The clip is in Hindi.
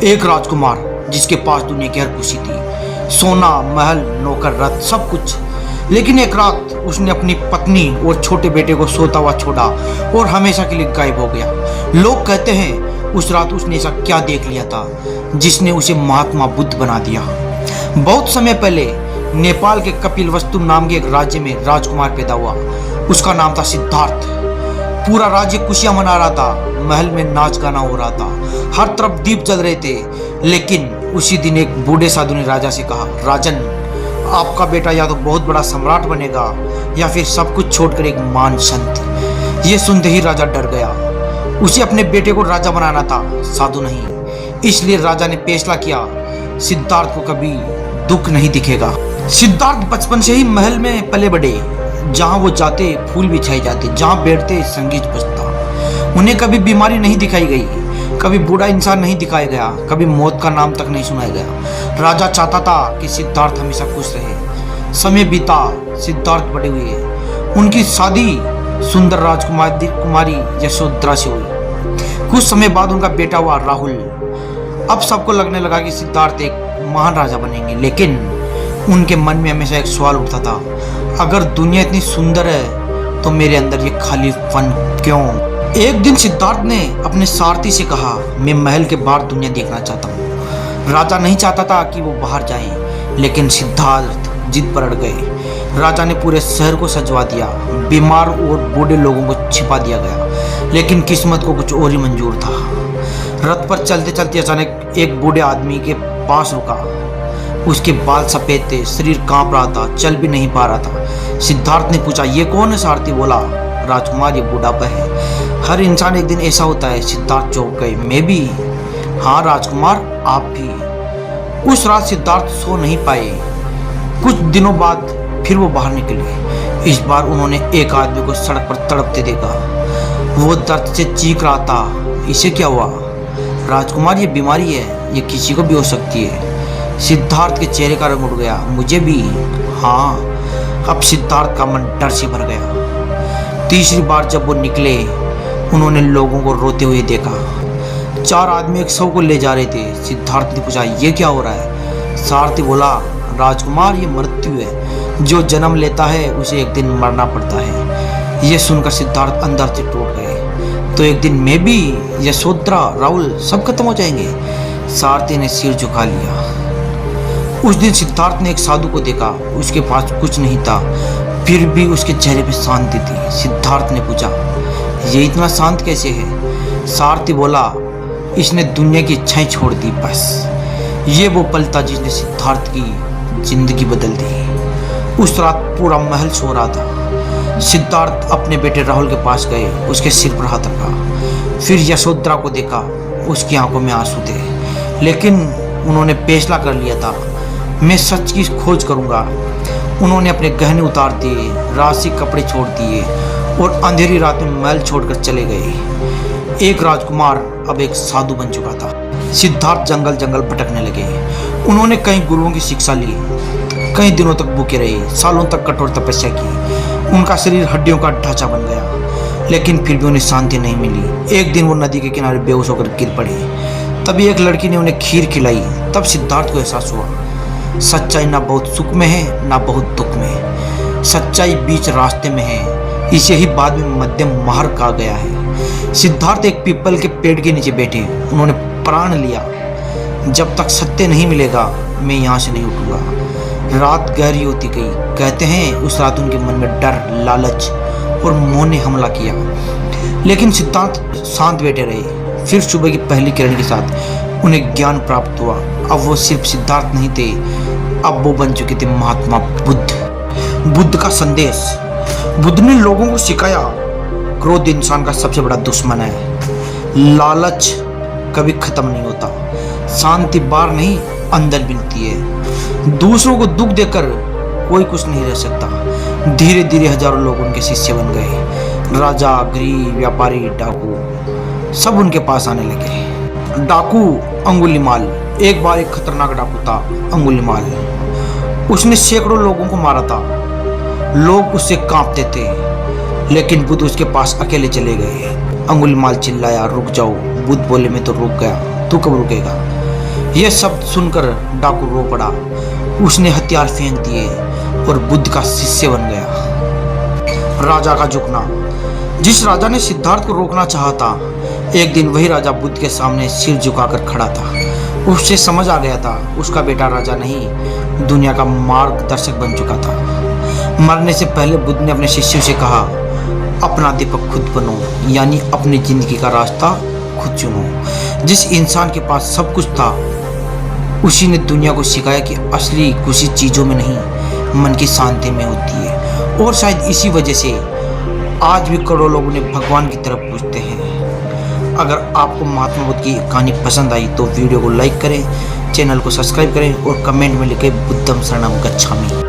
एक राजकुमार जिसके पास दुनिया की हर खुशी थी, सोना, महल, नौकर, रथ, सब कुछ। लेकिन एक रात उसने अपनी पत्नी और छोटे बेटे को सोता हुआ छोड़ा और हमेशा के लिए गायब हो गया। लोग कहते हैं उस रात उसने ऐसा क्या देख लिया था जिसने उसे महात्मा बुद्ध बना दिया। बहुत समय पहले नेपाल के कपिलवस्तु नाम के एक राज्य में राजकुमार पैदा हुआ। उसका नाम था सिद्धार्थ। पूरा राज्य खुशियां मना रहा था, महल में नाच गाना हो रहा था, हर तरफ दीप जल रहे थे। लेकिन उसी दिन एक बूढ़े साधु ने राजा से कहा, राजन, आपका बेटा या तो बहुत बड़ा सम्राट बनेगा या फिर सब कुछ छोड़कर एक महान संत। ये सुनते ही राजा डर गया। उसे अपने बेटे को राजा बनाना था, साधु नहीं। इसलिए राजा ने फैसला किया, सिद्धार्थ को कभी दुख नहीं दिखेगा। सिद्धार्थ बचपन से ही महल में पले बढ़े। जहाँ वो जाते फूल बिछाए जाते, जहाँ बैठते संगीत बजता। उन्हें कभी बीमारी नहीं दिखाई गई, कभी बूढ़ा इंसान नहीं दिखाया गया, कभी मौत का नाम तक नहीं सुनाया गया। राजा चाहता था कि सिद्धार्थ हमेशा खुश रहे। समय बीता, सिद्धार्थ बड़े हुए। उनकी शादी सुंदर राजकुमारी यशोधरा से हुई। कुछ समय बाद उनका बेटा हुआ राहुल। अब सबको लगने लगा कि सिद्धार्थ एक महान राजा बनेंगे। लेकिन उनके मन में हमेशा एक सवाल उठता था, अगर दुनिया इतनी सुंदर है तो मेरे अंदर ये खालीपन क्यों? एक दिन सिद्धार्थ ने अपने सारथी से कहा, मैं महल के बाहर दुनिया देखना चाहता हूँ। राजा नहीं चाहता था कि वो बाहर जाए, लेकिन सिद्धार्थ जिद पर अड़ गए। राजा ने पूरे शहर को सजवा दिया, बीमार और बूढ़े लोगों को छिपा दिया गया। लेकिन किस्मत को कुछ और ही मंजूर था। रथ पर चलते चलते अचानक एक बूढ़े आदमी के पास रुका। उसके बाल सफेद थे, शरीर कांप रहा था, चल भी नहीं पा रहा था। सिद्धार्थ ने पूछा, ये कौन है? सारथी बोला, राजकुमार, ये बुढ़ापा है। हर इंसान एक दिन ऐसा होता है। सिद्धार्थ चौंक गए, मैं भी? हाँ राजकुमार, आप भी। उस रात सिद्धार्थ सो नहीं पाए। कुछ दिनों बाद फिर वो बाहर निकले। इस बार उन्होंने एक आदमी को सड़क पर तड़पते देखा। वो दर्द से चीख रहा था। इसे क्या हुआ? राजकुमार, ये बीमारी है, ये किसी को भी हो सकती है। सिद्धार्थ के चेहरे का रंग उड़ गया। मुझे भी? हाँ। अब सिद्धार्थ का मन डर से भर गया। तीसरी बार जब वो निकले, उन्होंने लोगों को रोते हुए देखा। 4 आदमी एक शव को ले जा रहे थे। सिद्धार्थ ने पूछा, ये क्या हो रहा है? सारथी बोला, राजकुमार, ये मृत्यु है। जो जन्म लेता है उसे एक दिन मरना पड़ता है। ये सुनकर सिद्धार्थ अंदर से टूट गए। तो एक दिन मैं भी, यशोधरा, राहुल सब खत्म हो जाएंगे? सारथी ने सिर झुका लिया। उस दिन सिद्धार्थ ने एक साधु को देखा। उसके पास कुछ नहीं था, फिर भी उसके चेहरे पे शांति थी। सिद्धार्थ ने पूछा, ये इतना शांत कैसे है? सारथी बोला, इसने दुनिया की इच्छाएं छोड़ दी बस। ये वो पल था जिसने सिद्धार्थ की जिंदगी बदल दी। उस रात पूरा महल सो रहा था। सिद्धार्थ अपने बेटे राहुल के पास गए, उसके सिर पर हाथ रखा। फिर यशोधरा को देखा, उसकी आंखों में आंसू थे। लेकिन उन्होंने फैसला कर लिया था, मैं सच की खोज करूंगा। उन्होंने अपने गहने उतार दिए, राशि कपड़े छोड़ दिए और अंधेरी रात में महल छोड़कर चले गए। एक राजकुमार अब एक साधु बन चुका था। सिद्धार्थ जंगल जंगल भटकने लगे। उन्होंने कई गुरुओं की शिक्षा ली, कई दिनों तक भूखे रहे, सालों तक कठोर तपस्या की। उनका शरीर हड्डियों का ढांचा बन गया, लेकिन फिर भी उन्हें शांति नहीं मिली। एक दिन वो नदी के किनारे बेहोश होकर गिर पड़े। तभी एक लड़की ने उन्हें खीर खिलाई। तब सिद्धार्थ को एहसास हुआ, सच्चाई ना बहुत सुख में है, ना बहुत दुख में। सच्चाई बीच रास्ते में है। इसे ही बाद में मध्यम मार्ग कहा गया है। सिद्धार्थ एक पीपल के पेड़ के नीचे बैठे। उन्होंने प्रण लिया, जब तक सत्य नहीं मिलेगा मैं यहाँ से नहीं उठूंगा। रात गहरी होती गई। कहते हैं उस रात उनके मन में डर, लालच और मोह ने हमला किया। लेकिन सिद्धार्थ शांत बैठे रहे। फिर सुबह की पहली किरण के साथ उन्हें ज्ञान प्राप्त हुआ। अब वो सिर्फ सिद्धार्थ नहीं थे, अब वो बन चुके थे महात्मा बुद्ध। बुद्ध का संदेश। बुद्ध ने लोगों को सिखाया, क्रोध इंसान का सबसे बड़ा दुश्मन है। लालच कभी खत्म नहीं होता। शांति बाहर नहीं, अंदर मिलती है। दूसरों को दुख देकर कोई कुछ नहीं रह सकता। धीरे धीरे हजारों लोग उनके शिष्य बन गए। राजा, गरीब, व्यापारी, डाकू सब उनके पास आने लगे। डाकू अंगुलीमाल। एक बार एक खतरनाक डाकू था, अंगुलीमाल। उसने सैकड़ों लोगों को मारा था। लोग उससे कांपते थे। लेकिन बुद्ध उसके पास अकेले चले गए। अंगुलीमाल चिल्लाया, रुक जाओ। बुद्ध बोले, मैं तो रुक गया, तू कब रुकेगा? यह शब्द सुनकर डाकू रो पड़ा। उसने हथियार फेंक दिए और बुद्ध का शिष्य बन गया। राजा का झुकना। जिस राजा ने सिद्धार्थ को रोकना चाहा था, एक दिन वही राजा बुद्ध के सामने सिर झुकाकर खड़ा था। उससे समझ आ गया था उसका बेटा राजा नहीं, दुनिया का मार्गदर्शक बन चुका था। मरने से पहले बुद्ध ने अपने शिष्यों से कहा, अपना दीपक खुद बनो, यानी अपनी जिंदगी का रास्ता खुद चुनो। जिस इंसान के पास सब कुछ था, उसी ने दुनिया को सिखाया कि असली खुशी चीज़ों में नहीं, मन की शांति में होती है। और शायद इसी वजह से आज भी करोड़ों लोग उन्हें भगवान की तरफ पूछते हैं। अगर आपको महात्मा बुद्ध की कहानी पसंद आई तो वीडियो को लाइक करें, चैनल को सब्सक्राइब करें और कमेंट में लिखें बुद्धम शरणम गच्छामि।